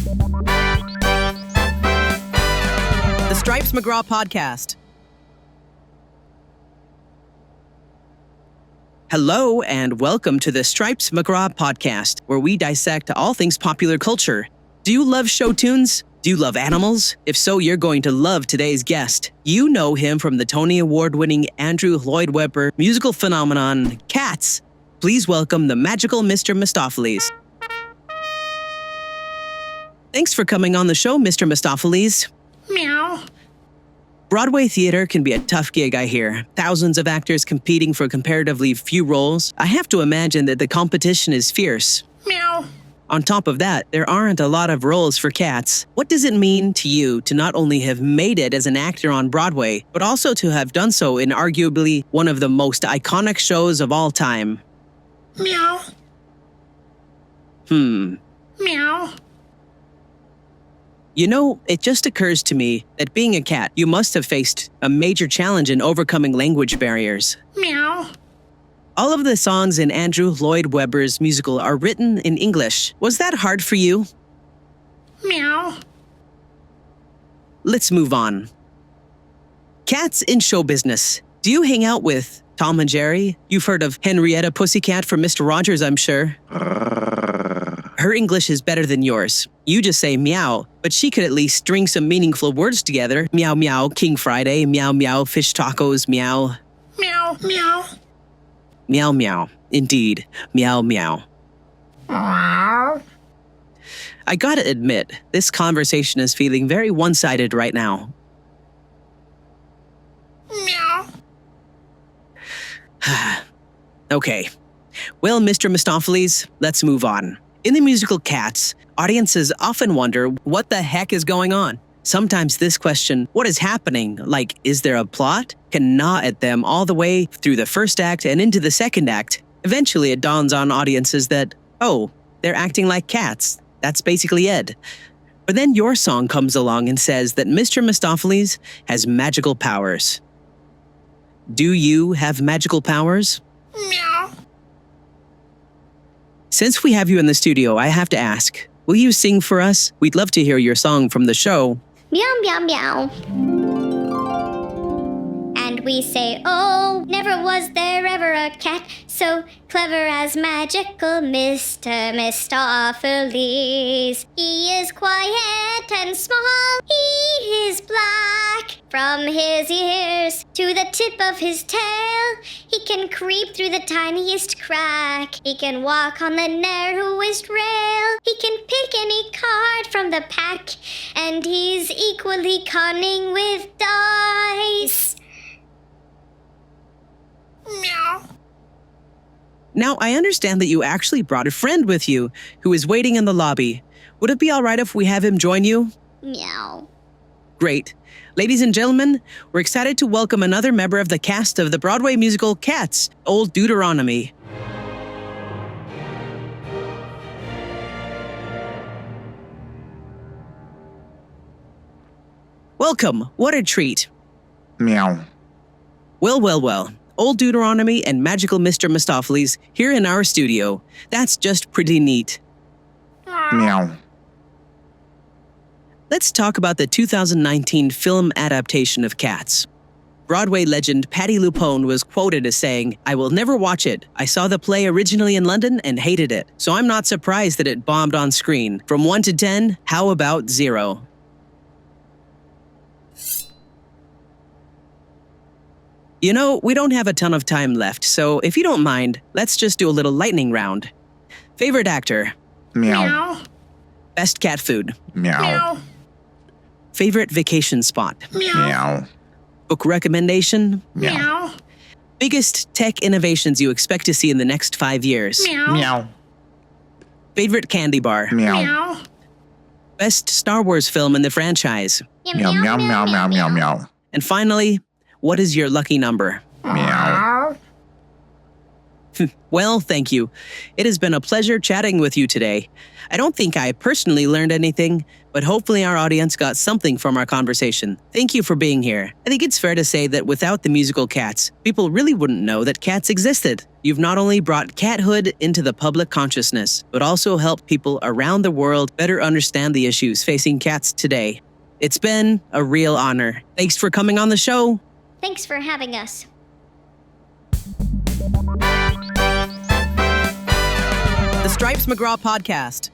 The Stripes McGraw Podcast. Hello and welcome to the Stripes McGraw Podcast, where we dissect all things popular culture. Do you love show tunes? Do you love animals? If so, you're going to love today's guest. You know him from the Tony Award-winning Andrew Lloyd Webber musical phenomenon, Cats. Please welcome the Magical Mister Mistoffelees. Thanks for coming on the show, Mr. Mistoffelees. Meow. Broadway theater can be a tough gig, I hear. Thousands of actors competing for comparatively few roles. I have to imagine that the competition is fierce. Meow. On top of that, there aren't a lot of roles for cats. What does it mean to you to not only have made it as an actor on Broadway, but also to have done so in arguably one of the most iconic shows of all time? Meow. Meow. You know, it just occurs to me that being a cat, you must have faced a major challenge in overcoming language barriers. Meow. All of the songs in Andrew Lloyd Webber's musical are written in English. Was that hard for you? Meow. Let's move on. Cats in show business. Do you hang out with Tom and Jerry? You've heard of Henrietta Pussycat from Mr. Rogers, I'm sure. Her English is better than yours. You just say meow, but she could at least string some meaningful words together. Meow meow, King Friday, meow meow, fish tacos, meow. Meow. Meow. Meow meow, indeed, meow meow. Meow. I gotta admit, this conversation is feeling very one-sided right now. Meow. Okay. Well, Mr. Mistoffelees, let's move on. In the musical Cats, audiences often wonder what the heck is going on. Sometimes this question, what is happening, like is there a plot, can gnaw at them all the way through the first act and into the second act. Eventually it dawns on audiences that, oh, they're acting like cats. That's basically it. But then your song comes along and says that Mr. Mistoffelees has magical powers. Do you have magical powers? Meow. Since we have you in the studio, I have to ask, will you sing for us? We'd love to hear your song from the show. Meow, meow, meow. And we say, oh, never was there ever a cat so clever as Magical Mister Mistoffelees. He is quiet and small, he is black. From his ears to the tip of his tail, he can creep through the tiniest crack. He can walk on the narrowest rail. He can pick any card from the pack, and he's equally cunning with dice. Meow. Now, I understand that you actually brought a friend with you who is waiting in the lobby. Would it be all right if we have him join you? Meow. Great. Ladies and gentlemen, we're excited to welcome another member of the cast of the Broadway musical Cats, Old Deuteronomy. Welcome. What a treat. Meow. Well. Old Deuteronomy and Magical Mister Mistoffelees here in our studio. That's just pretty neat. Meow. Let's talk about the 2019 film adaptation of Cats. Broadway legend Patti LuPone was quoted as saying, "I will never watch it. I saw the play originally in London and hated it, so I'm not surprised that it bombed on screen. From 1 to 10, how about 0? You know, we don't have a ton of time left, so if you don't mind, let's just do a little lightning round. Favorite actor? Meow. Best cat food? Meow. Meow. Favorite vacation spot? Meow. Book recommendation? Meow. Biggest tech innovations you expect to see in the next 5 years? Meow. Meow. Favorite candy bar? Meow. Best Star Wars film in the franchise? Meow. Meow. Meow. Meow. Meow. Meow. And finally, what is your lucky number? Meow. Well, thank you. It has been a pleasure chatting with you today. I don't think I personally learned anything, but hopefully our audience got something from our conversation. Thank you for being here. I think it's fair to say that without the musical Cats, people really wouldn't know that cats existed. You've not only brought cathood into the public consciousness, but also helped people around the world better understand the issues facing cats today. It's been a real honor. Thanks for coming on the show. Thanks for having us. The Stripes McGraw Podcast.